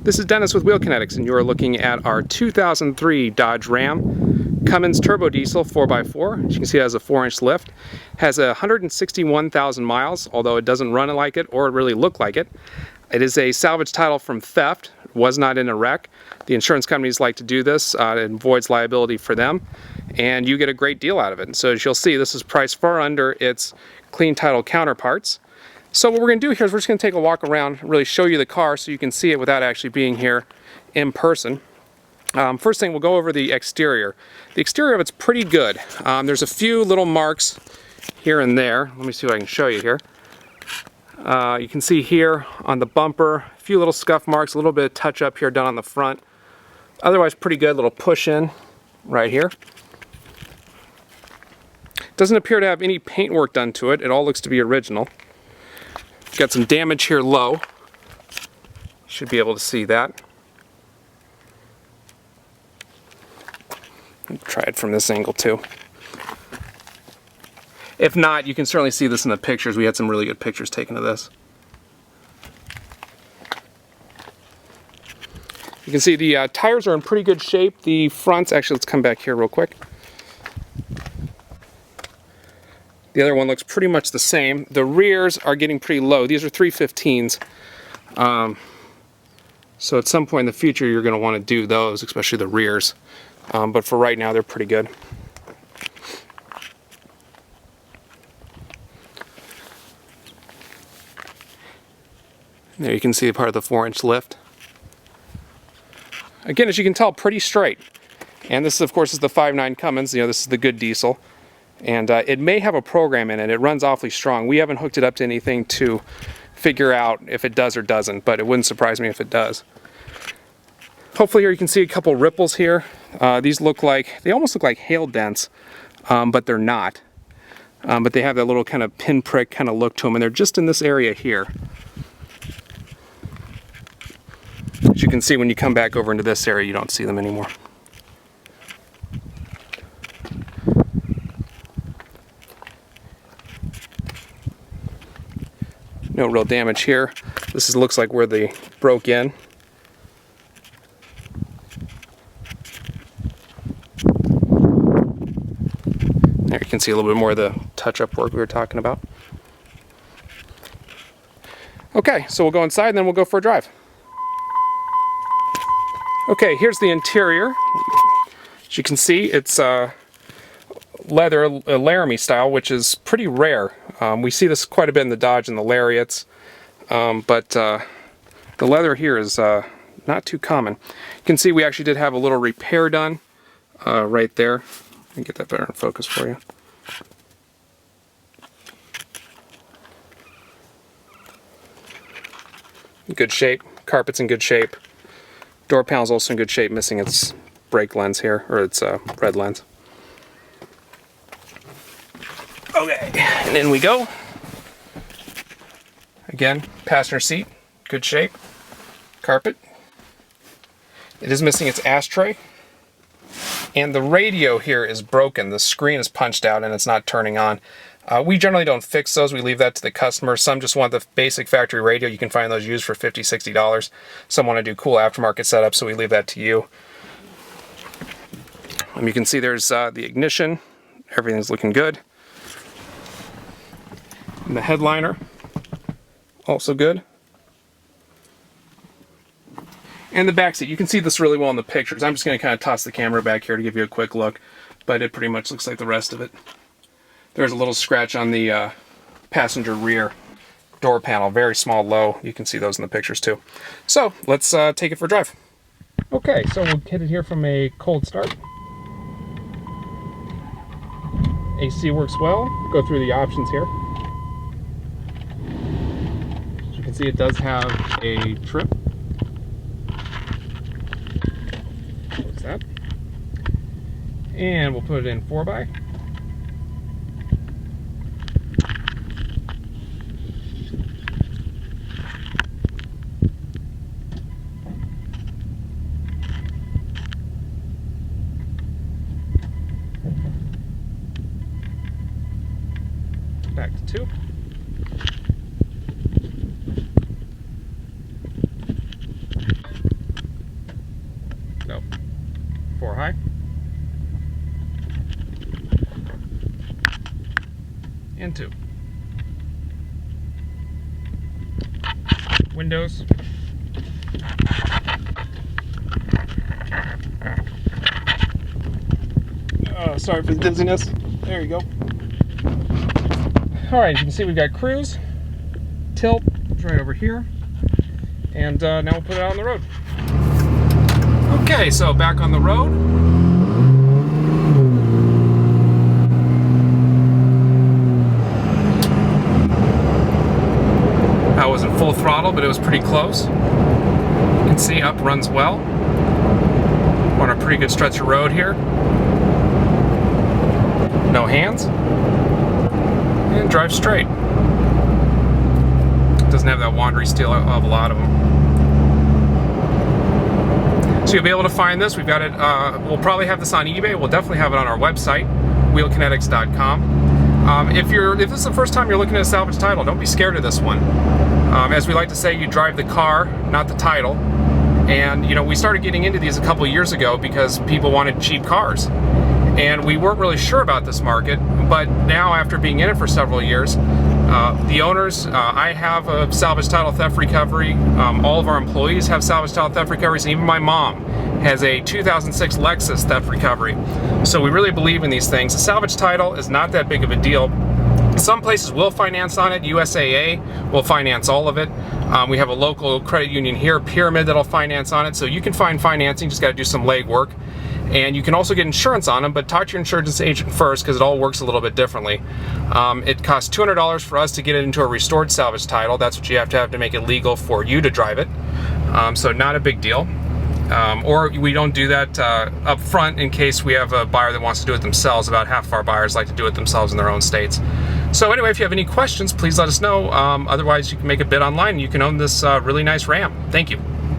This is Dennis with Wheel Kinetics, and you are looking at our 2003 Dodge Ram Cummins Turbo Diesel 4x4. As you can see, it has a 4-inch lift. Has 161,000 miles, although it doesn't run like it or really look like it. It is a salvage title from theft. It was not in a wreck. The insurance companies like to do this. It avoids liability for them, and you get a great deal out of it. So as you'll see, this is priced far under its clean title counterparts. So what we're going to do here is we're just going to take a walk around and really show you the car so you can see it without actually being here in person. First thing, we'll go over the exterior. The exterior of it's pretty good. There's a few little marks here and there. Let me see what I can show you here. You can see here on the bumper, a few little scuff marks, a little bit of touch up here done on the front. Otherwise pretty good, little push in right here. Doesn't appear to have any paint work done to it. It all looks to be original. Got some damage here low. Should be able to see that. Try it from this angle too. If not, you can certainly see this in the pictures. We had some really good pictures taken of this. You can see the tires are in pretty good shape. The fronts, actually, let's come back here real quick. The other one looks pretty much the same. The rears are getting pretty low. These are 315s. So at some point in the future, you're going to want to do those, especially the rears. But for right now, they're pretty good. There you can see part of the 4-inch lift. Again, as you can tell, pretty straight. And this, of course, is the 5.9 Cummins. This is the good diesel. And it may have a program in it. It runs awfully strong. We haven't hooked it up to anything to figure out if it does or doesn't, but it wouldn't surprise me if it does. Hopefully here you can see a couple ripples here. These they almost look like hail dents, but they're not. But they have that little kind of pinprick kind of look to them, and they're just in this area here. As you can see, when you come back over into this area, you don't see them anymore. No real damage here. This looks like where they broke in. There you can see a little bit more of the touch-up work we were talking about. Okay, so we'll go inside and then we'll go for a drive. Okay, here's the interior. As you can see, it's leather, Laramie style, which is pretty rare. We see this quite a bit in the Dodge and the Lariats, but the leather here is not too common. You can see we actually did have a little repair done right there. Let me get that better in focus for you. In good shape. Carpet's in good shape. Door panel's also in good shape, missing its brake lens here, or its red lens. Okay, and in we go. Again, passenger seat, good shape. Carpet. It is missing its ashtray. And the radio here is broken. The screen is punched out and it's not turning on. We generally don't fix those. We leave that to the customer. Some just want the basic factory radio. You can find those used for $50, $60. Some want to do cool aftermarket setups, so we leave that to you. You can see there's the ignition. Everything's looking good. And the headliner, also good. And the back seat, you can see this really well in the pictures. I'm just going to kind of toss the camera back here to give you a quick look, but it pretty much looks like the rest of it. There's a little scratch on the passenger rear door panel, very small, low. You can see those in the pictures too. So let's take it for a drive. Okay, so we'll hit it here from a cold start. AC works well. Go through the options here. As you can see, it does have a trip. Close that. And we'll put it in 4x. Back to 2. into. Windows. Sorry for the dizziness. There you go. Alright, you can see we've got cruise, tilt, it's right over here, and now we'll put it out on the road. Okay, so back on the road. I wasn't full throttle, but it was pretty close. You can see up runs well. On a pretty good stretch of road here. No hands. And drive straight. Doesn't have that wandery steel of a lot of them. So you'll be able to find this. We've got it, we'll probably have this on eBay. We'll definitely have it on our website, wheelkinetics.com. If this is the first time you're looking at a salvage title, don't be scared of this one. As we like to say, you drive the car, not the title. And you know, we started getting into these a couple years ago because people wanted cheap cars. And we weren't really sure about this market, but now after being in it for several years, the owners, I have a salvage title theft recovery, all of our employees have salvage title theft recoveries, and even my mom has a 2006 Lexus theft recovery. So we really believe in these things. The salvage title is not that big of a deal. Some places will finance on it. USAA will finance all of it. We have a local credit union here, Pyramid, that'll finance on it. So you can find financing, just got to do some legwork. And you can also get insurance on them, but talk to your insurance agent first because it all works a little bit differently. It costs $200 for us to get it into a restored salvage title. That's what you have to make it legal for you to drive it. So not a big deal. Or we don't do that up front in case we have a buyer that wants to do it themselves. About half of our buyers like to do it themselves in their own states. So anyway, if you have any questions, please let us know. Otherwise, you can make a bid online and you can own this really nice Ram. Thank you.